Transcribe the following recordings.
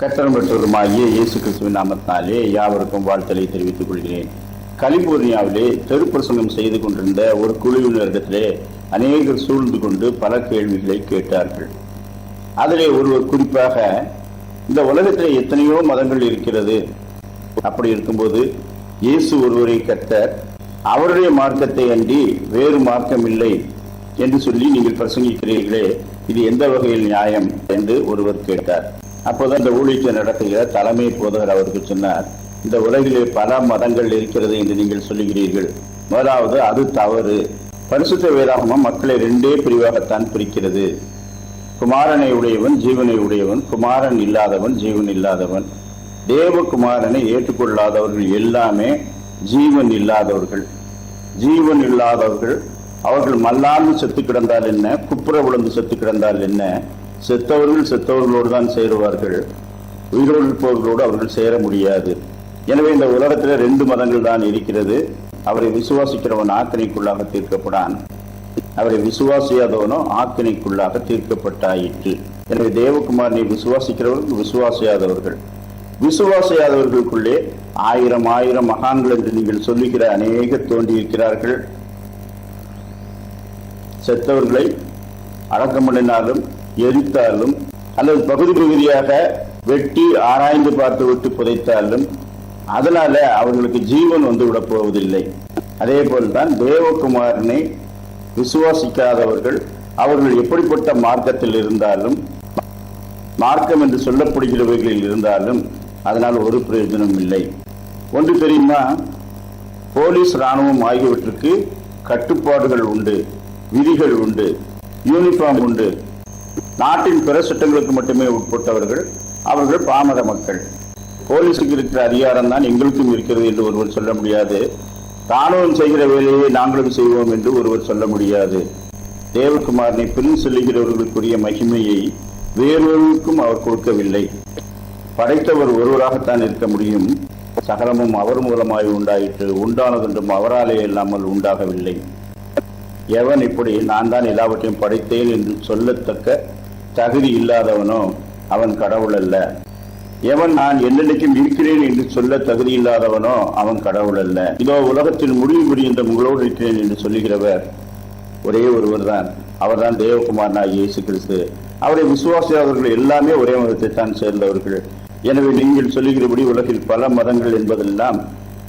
கர்த்தரும் பெற்றோருமாகிய இயேசு கிறிஸ்துவின் நாமத்தினாலே யாவருக்கும் வாழ்த்தலை தெரிவித்துக் கொள்கிறேன். கலிபோர்னியாவிலே தெருப்பிரசங்கம் செய்து கொண்டிருந்த ஒரு குழுவினரிடத்திலே அநேகர் சூழ்ந்து கொண்டு பல கேள்விகளை கேட்டார்கள். அதிலே ஒருவர் குறிப்பாக, இந்த உலகத்திலே எத்தனையோ மதங்கள் இருக்கிறது, அப்படி இருக்கும்போது இயேசு ஒருவரை கர்த்தர், அவருடைய மார்க்கத்தை அன்றி வேறு மார்க்கம் இல்லை என்று சொல்லி நீங்கள் பிரசங்கிக்கிறீர்களே, இது எந்த வகையில் நியாயம் என்று ஒருவர் கேட்டார். அப்போது அந்த ஊழியத்தை நடத்துகிற தலைமை போதகர் அவருக்கு சொன்னார், இந்த உலகிலே பல மதங்கள் இருக்கிறது என்று நீங்கள் சொல்லுகிறீர்கள். முதலாவது அது தவறு. பரிசுத்த வேதாகமம் மக்களை ரெண்டே பிரிவாகத்தான் பிரிக்கிறது. குமாரனை உடையவன் ஜீவனை உடையவன், குமாரன் இல்லாதவன் ஜீவன் இல்லாதவன். தேவகுமாரனை ஏற்றுக்கொள்ளாதவர்கள் எல்லாமே ஜீவன் இல்லாதவர்கள். ஜீவன் இல்லாதவர்கள் அவர்கள் மல்லாந்து செத்து கிடந்தால் என்ன, குப்புற விழுந்து செத்து கிடந்தால் என்ன, செத்தவர்கள் செத்தவர்களோடு தான் சேருவார்கள், உயிரோடு இருப்பவர்களோடு அவர்கள் சேர முடியாது. எனவே இந்த உலகத்தில் ரெண்டு மதங்கள் தான் இருக்கிறது. அவரை விசுவாசிக்கிறவன் ஆக்கினைக்குள்ளாக தீர்க்கப்படான், அவரை விசுவாசியாதவனோ ஆக்கினைக்குள்ளாக தீர்க்கப்பட்டாயிற்று. எனவே தேவகுமாரனை விசுவாசிக்கிறவர்கள் விசுவாசியாதவர்கள், விசுவாசியாதவர்களுக்குள்ளே ஆயிரம் ஆயிரம் மகான்கள் என்று நீங்கள் சொல்லுகிற அநேகர் தோன்றியிருக்கிறார்கள். செத்தவர்களை அடக்கம் பண்ணினாலும் எரித்தாலும் அல்லது பகுதி பகுதியாக வெட்டி ஆராய்ந்து பார்த்து விட்டு புதைத்தாலும் அதனால அவர்களுக்கு ஜீவன் வந்து விட போவதில்லை. அதே போல்தான் தேவகுமாரனை விசுவாசிக்காதவர்கள், அவர்கள் எப்படிப்பட்ட மார்க்கத்தில் இருந்தாலும், மார்க்கம் என்று சொல்லப்படுகிறவர்களில் இருந்தாலும் அதனால் ஒரு பிரயோஜனம் இல்லை. ஒன்று தெரியுமா, போலீஸ் இராணுவம் ஆகியவற்றுக்கு கட்டுப்பாடுகள் உண்டு, விதிகள் உண்டு, யூனிஃபார்ம் உண்டு. நாட்டின் பிற சட்டங்களுக்கு மட்டுமே உட்பட்டவர்கள் அவர்கள் பாமர மக்கள். போலீஸுக்கு இருக்கிற அதிகாரம் தான் எங்களுக்கும் இருக்கிறது என்று ஒருவர் சொல்ல முடியாது. ராணுவம் செய்கிற வேலையை நாங்களும் செய்வோம் என்று ஒருவர் சொல்ல முடியாது. தேவகுமாரனை பின் செல்லுகிறவர்களுக்குரிய மகிமையை வேறொருவருக்கும் அவர் கொடுக்கவில்லை. படைத்தவர் ஒருவராகத்தான் இருக்க முடியும். சகலமும் அவர் மூலமாய் உண்டாயிற்று, உண்டானதென்றும் அவராலே இல்லாமல் உண்டாகவில்லை. எவன் இப்படி நான் தான் எல்லாவற்றையும் படைத்தேன் என்று சொல்லத்தக்க தகுதி இல்லாதவனோ அவன் கடவுள் அல்ல. எவன் நான் என்னென்னைக்கும் இருக்கிறேன் என்று சொல்ல தகுதி இல்லாதவனோ அவன் கடவுள் அல்ல. இதோ உலகத்தில் முடிவு புரிகின்ற உங்களோடு இருக்கிறேன் என்று சொல்லுகிறவர் ஒரே ஒருவர் தான், அவர் தான் தேவகுமாரனாகிய இயேசு கிறிஸ்து. அவரை விசுவாசியாதவர்கள் எல்லாமே ஒரே மதத்தை தான் சேர்ந்தவர்கள். எனவே நீங்கள் சொல்லுகிறபடி உலகில் பல மதங்கள் என்பதெல்லாம்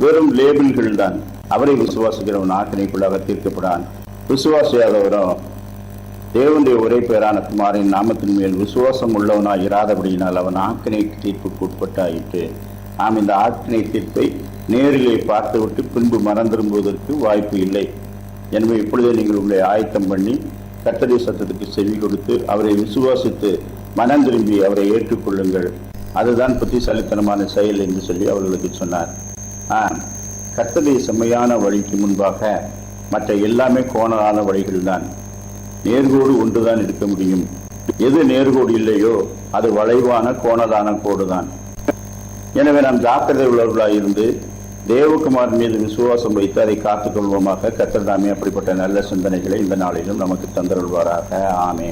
வெறும் லேபிள்கள் தான். அவரை விசுவாசிக்கிறவன் ஆக்கினைக்குள்ளாக தீர்க்கப்படான், விசுவாசியாதவரோ தேவனுடைய ஒரே பேரான குமாரின் நாமத்தின் மேல் விசுவாசம் உள்ளவனாய் இராதபடியினால் அவன் ஆக்கினை தீர்ப்புக்கு உட்பட்டாயிற்று. நாம் இந்த ஆக்கினை தீர்ப்பை நேரிலே பார்த்துவிட்டு பின்பு மறந்திரும்புவதற்கு வாய்ப்பு இல்லை. எனவே இப்பொழுதே நீங்கள் உங்களை ஆயத்தம் பண்ணி கர்த்தருடைய சத்தத்துக்கு செவி கொடுத்து அவரை விசுவாசித்து மனம் திரும்பி அவரை ஏற்றுக்கொள்ளுங்கள். அதுதான் புத்திசாலித்தனமான செயல் என்று சொல்லி அவர்களுக்கு சொன்னார். கர்த்தருடைய செம்மையான வழிக்கு முன்பாக மற்ற எல்லாமே கோணலான வழிகள் தான். நேர்கோடு ஒன்றுதான் இருக்க முடியும். எது நேர்கோடு இல்லையோ அது வளைவான கோணலான கோடு தான். எனவே நாம் ஜாக்கிரதை உள்ளவர்களாக இருந்து தேவகுமார் மீது விசுவாசம் வைத்து அதை காத்துக்கொள்வோமாக. கர்த்தர் தாமே அப்படிப்பட்ட நல்ல சிந்தனைகளை இந்த நாளிலும் நமக்கு தந்தருள்வாராக. ஆமென்.